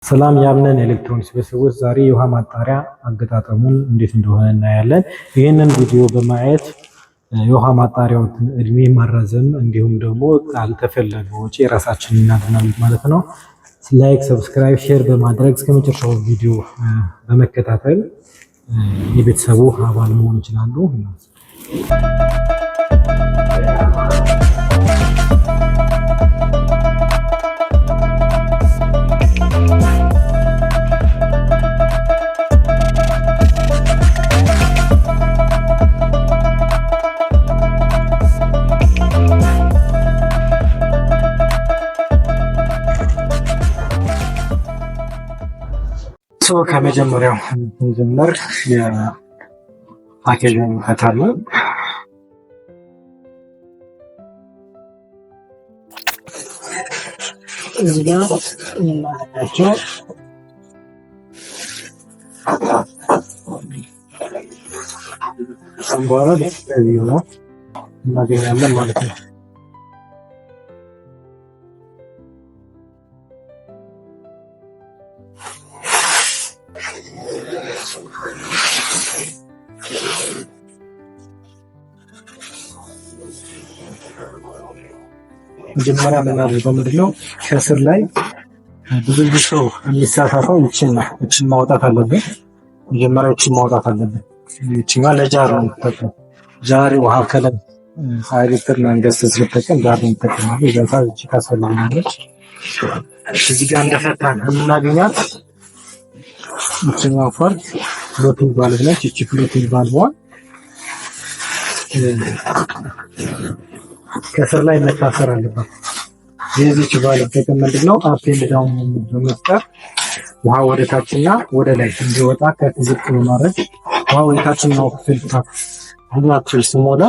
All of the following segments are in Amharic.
ሰላም ያምነን ኤሌክትሮኒክስ ቤተሰቦች ዛሬ የውሃ ማጣሪያ አገጣጠሙን እንዴት እንደሆነ እናያለን። ይህንን ቪዲዮ በማየት የውሃ ማጣሪያውን እድሜ ማራዘም እንዲሁም ደግሞ ካልተፈለገ ወጪ ራሳችንን እናድናለን ማለት ነው። ላይክ፣ ሰብስክራይብ፣ ሼር በማድረግ እስከመጨረሻው ቪዲዮ በመከታተል የቤተሰቡ አባል መሆን ይችላሉ። ከመጀመሪያው እንጀምር። የፓኬጁን እንፈታለን። እዚህ ጋር እናያቸው በኋላ በዚህ ነው እናገኛለን ማለት ነው። መጀመሪያ የምናደርገው ምንድነው? ከስር ላይ ብዙ ሰው የሚሳሳተው ይችን ማውጣት አለብን። መጀመሪያ ይችን ማውጣት አለብን። ይችኛ ለጃር ነው የምትጠቀም። ጃር ውሃ ከላይ 20 ሊትር መንገስ ስለተጠቀም ጃር ነው የምትጠቀመው። ይዘታ እቺ ካስፈላጊነች እዚህ ጋር እንደፈታን የምናገኛት ይችኛው ፓርት ፍሎቲንግ ቫልቭ ነች። እቺ ፍሎቲንግ ቫልቭዋን ከስር ላይ መታሰር አለበት። የዚህች ቫልቭ ጥቅም ምንድነው? አፕ ኤንድ ዳውን በመፍጠር ውሃ ወደ ታችና ወደ ላይ እንዲወጣ ከዝቅ በማድረግ ውሃ ወደ ታችኛው ፊልተር ሁላችን ስሞላ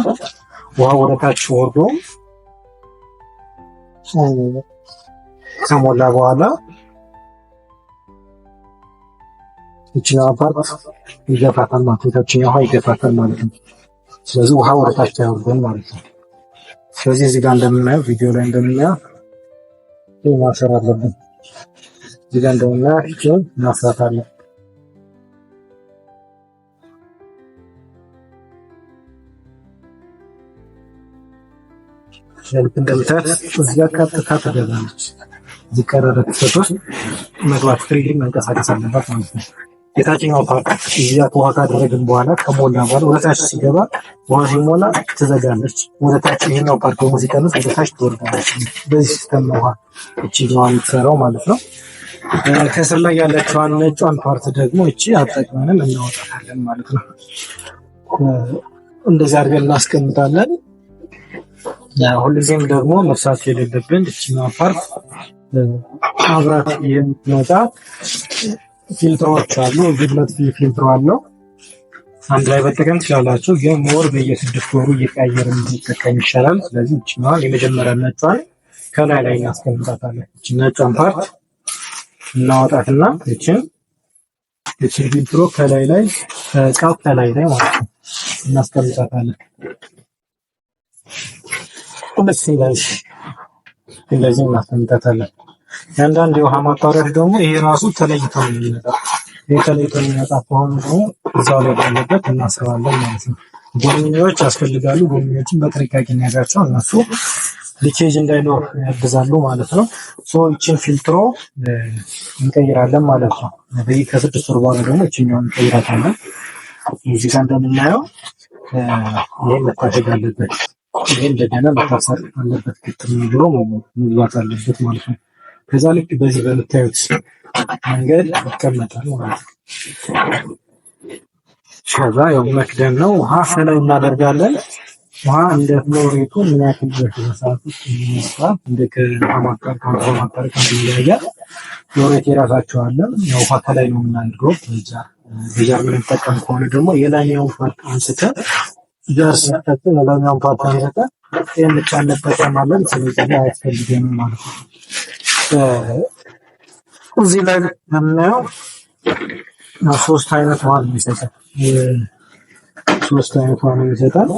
ውሃ ወደ ታች ወርዶ ከሞላ በኋላ ይችኛው ፓርት ይገፋታል ማለት ነው። ታችኛው ውሃ ይገፋታል ማለት ነው። ስለዚህ ውሃ ወደ ታች አይወርድም ማለት ነው። ስለዚህ እዚህ ጋር እንደምናየው ቪዲዮ ላይ እንደምናየው ማሰር አለብን። እዚህ ጋር እንደምናየው ማስራት አለ። ሸልፍ እንደምታዩት እዚህ ጋር ቀጥታ ተደርጋለች። እዚህ ቀረረ ክፍተት ውስጥ መግባት ፍሪሊ መንቀሳቀስ አለባት ማለት ነው። የታችኛው ፓርት እዚህ ጋር ውሃ ካደረግን በኋላ ከሞላ በኋላ ወደ ታች ሲገባ ውሃ ሲሞላ ትዘጋለች። ወደ ታች ይሄኛው ፓርት ደግሞ ሲቀንስ ወደ ታች ትወርዳለች። በዚህ ሲስተም ነው ውሃ እቺ ነው የምትሰራው ማለት ነው። ከስር ላይ ያለችዋን ነጯን ፓርት ደግሞ እቺ አጠቅመን እናወጣታለን ማለት ነው። እንደዚህ አድርገን እናስቀምጣለን። ሁልጊዜም ደግሞ መርሳት የሌለብን እቺኛው ፓርት አብራት የምትመጣ ፊልትሮች አሉ። ግብለት ፊልትሮ አለው። አንድ ላይ በጠቀም ትችላላችሁ፣ ግን ሞር በየ6 ወሩ እየቀያየርን እንጠቀም ይሻላል። ስለዚህ እቺኛዋን የመጀመሪያ ነጯን ከላይ ላይ እናስቀምጣታለን። እቺ ነጯን ፓርት እናወጣትና እቺን ፊልትሮ ከላይ ላይ ቃው ከላይ ላይ ማለት ነው እናስቀምጣታለን። እንደዚህ እናስቀምጣታለን። አንዳንድ የውሃ ማጣሪያዎች ደግሞ ይሄ ራሱ ተለይቶ ነው የሚመጣው። ይሄ ተለይቶ የሚመጣ ከሆነ ደግሞ እዛው ላይ ባለበት እናስባለን ማለት ነው። ጎንዮች ያስፈልጋሉ። ጎንዮችን በጥንቃቄ እንያዛቸው። እነሱ ሊኬጅ እንዳይኖር ያግዛሉ ማለት ነው። ይችን ፊልትሮ እንቀይራለን ማለት ነው። በዚህ ከ6 ወር በኋላ ደግሞ እችኛውን እንቀይራታለን። እዚህ ጋር እንደምናየው ይሄ መታሸግ አለበት። ይሄ እንደገና መታሰር አለበት። ክትም ብሎ መግባት አለበት ማለት ነው። ከዛ ልክ በዚህ በምታዩት መንገድ ይቀመጣል ማለት ነው። ከዛ ያው መክደን ነው። ውሃ ሰላይ እናደርጋለን። ውሃ እንደ ፍሎሬቱ ምን ያክል በሰዓት ውስጥ ይመስላል እንደ ከማጣር ከማጣር ይለያያል። ፍሎሬት የራሳቸው አለ። ያው ውሃ ከላይ ነው የምናደርገው። በጃር የምንጠቀም ከሆነ ደግሞ የላይኛው ፓርት አንስተን ጃር ሲጠቀም የላይኛው ፓርት አንስተን ይሄን ብቻ እንጠቀማለን። ስለዚህ አያስፈልገንም ማለት ነው። እዚህ ላይ የምናየው 3 አይነት ውሃ ነው የሚሰጠው። 3 አይነት ውሃ ነው የሚሰጠው።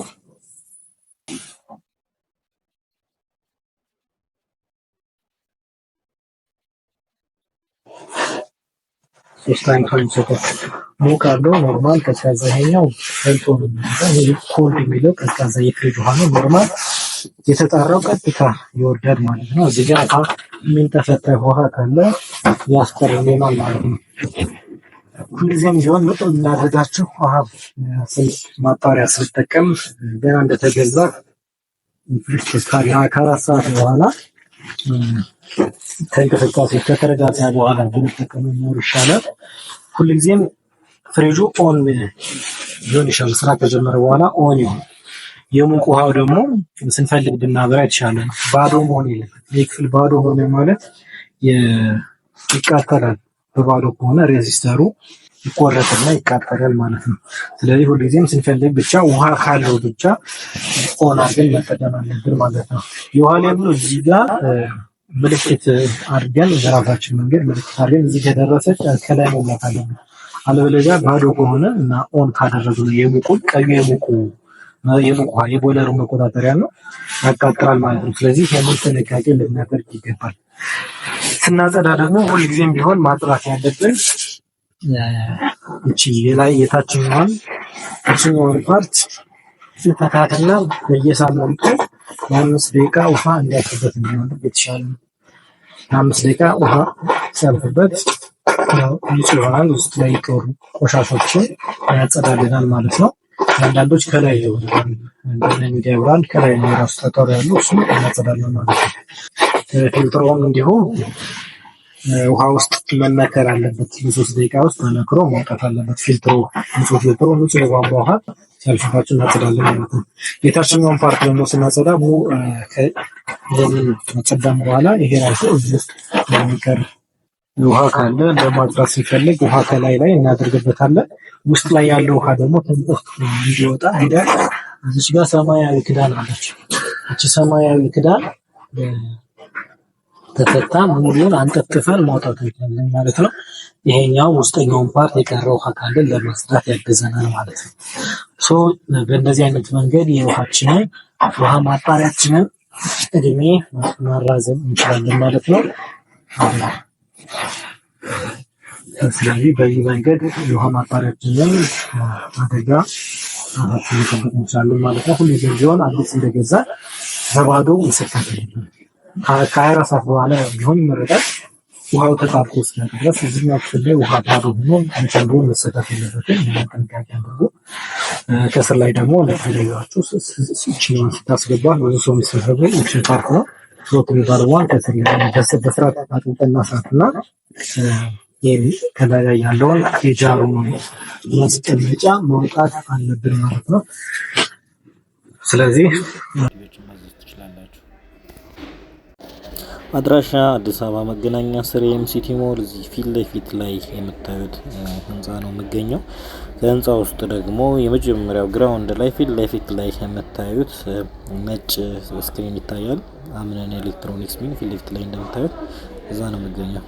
3 አይነት የሚሰጠው ሞቅ አለው፣ ኖርማል፣ ቀዝቃዛ። ይሄኛው ፈልቶ ነው የሚለው ኮልድ የሚለው ቀዝቃዛ የፍሪጅ ውሃ ነው። ኖርማል የተጣራው ቀጥታ ይወርዳል ማለት ነው። እዚህ ጋር የሚንጠፈጠፍ ውሃ ካለ ያስቀርልናል ማለት ነው። ሁልጊዜም ቢሆን ምጥን እናደርጋችሁ ውሃ ማጣሪያ ስንጠቀም ገና እንደተገዛ ከ4 ሰዓት በኋላ ከእንቅስቃሴ ከተረጋጋ በኋላ ብንጠቀም ነው ይሻላል። ሁልጊዜም ፍሪጁ ኦን ሊሆን ይሻላል። ስራ ከጀመረ በኋላ ኦን ይሁን። የሙቅ ውሃው ደግሞ ስንፈልግ ብናበራ የተሻለ ነው። ባዶ መሆን የለበትም። ይህ ክፍል ባዶ ሆነ ማለት ይቃጠላል። በባዶ ከሆነ ሬዚስተሩ ይቆረጥና ይቃጠላል ማለት ነው። ስለዚህ ሁልጊዜም ስንፈልግ ብቻ ውሃ ካለው ብቻ ኦን አድርገን መጠቀም አለብን ማለት ነው። የውሃ ሌብሉ እዚህ ጋር ምልክት አድርገን በራሳችን መንገድ ምልክት አድርገን እዚህ ከደረሰች ከላይ መሙላት አለብን። አለበለዚያ ባዶ ከሆነ እና ኦን ካደረግነው የሙቁን ቀዩ የሙቁ ውሃ የቦይለሩ መቆጣጠሪያ ነው ያቃጥላል ማለት ነው። ስለዚህ ይህንን ጥንቃቄ ልናደርግ ይገባል። ስናጸዳ ደግሞ ሁልጊዜም ቢሆን ማጥራት ያለብን እቺ የላይ የታችኛውን ፓርት ስንፈታትና በየሳምንቱ ለ5 ደቂቃ ውሃ እንዲያልፍበት እንዲሆን የተሻለ ነው። ለ5 ደቂቃ ውሃ ሲያልፍበት ንጹህ ይሆናል። ውስጥ ላይ የቀሩ ቆሻሾችን ያጸዳልናል ማለት ነው። አንዳንዶች ከላይ ይሆናል እንደ ሚዲያ ብራንድ ከላይ ነው ራሱ ተጠሩ ያሉ እሱም እናጸዳለን ማለት ነው። ፊልትሩም እንዲሁ ውሃ ውስጥ መነከር አለበት። በ3 ደቂቃ ውስጥ ተነክሮ መውጣት አለበት። ፊልትሩ ንጹህ የቧንቧ ውሃ ሲያልፍባቸው እናጸዳለን ማለት ነው። የታችኛውን ፓርት ደግሞ ስናጸዳ ከጸዳም በኋላ ይሄ ራሱ እዚህ ውስጥ የሚቀር ውሃ ካለ ለማጽዳት ሲፈልግ ውሃ ከላይ እናደርግበታለን። ውስጥ ላይ ያለው ውሃ ደግሞ ተንቆት እንዲወጣ ሄዳል። እዚህ ጋር ሰማያዊ ክዳን አለች። እቺ ሰማያዊ ክዳን ተፈታ ሙሉን አንጠፍጥፈን ማውጣት እንችላለን ማለት ነው። ይሄኛው ውስጠኛውን ፓርት የቀረው ውሃ ካለ ለማጽዳት ያግዘናል ማለት ነው። በእንደዚህ አይነት መንገድ የውሃችንን ውሃ ማጣሪያችንን እድሜ ማራዘም እንችላለን ማለት ነው። ስለዚህ በዚህ መንገድ የውሃ ማጣሪያችንን አደጋ መጠበቅ እንችላለን ማለት ነው። ሁልጊዜም ቢሆን አዲስ እንደገዛ በባዶ መሰካት የለበትም። ከ24 ሰዓት በኋላ ቢሆን ይመረጣል። ውሃው ተጣርቶ እስኪደርስ እዚህኛው ክፍል ላይ ውሃ ባዶ ሆኖ እንጨምሮ መሰካት የለበትም። ጥንቃቄ አድርጉ። ከስር ላይ ደግሞ ለተለያችሁ እቺን ስታስገባ ብዙ ሰው የሚሰበሰበው እቺን ፓርት ነው። ፍሎት የሚባለውን ከስር ላይ በስርዓት አጥንተና ሰዓትና ከላይ ያለውን የጃሩን ማስቀመጫ መውጣት አለብን ማለት ነው። ስለዚህ አድራሻ አዲስ አበባ መገናኛ ስር ኤምሲቲ ሞል እዚህ ፊት ለፊት ላይ የምታዩት ህንፃ ነው የሚገኘው። ከህንፃ ውስጥ ደግሞ የመጀመሪያው ግራውንድ ላይ ፊት ለፊት ላይ የምታዩት ነጭ ስክሪን ይታያል። አምነን ኤሌክትሮኒክስ ሚል ፊት ለፊት ላይ እንደምታዩት እዛ ነው የሚገኘው።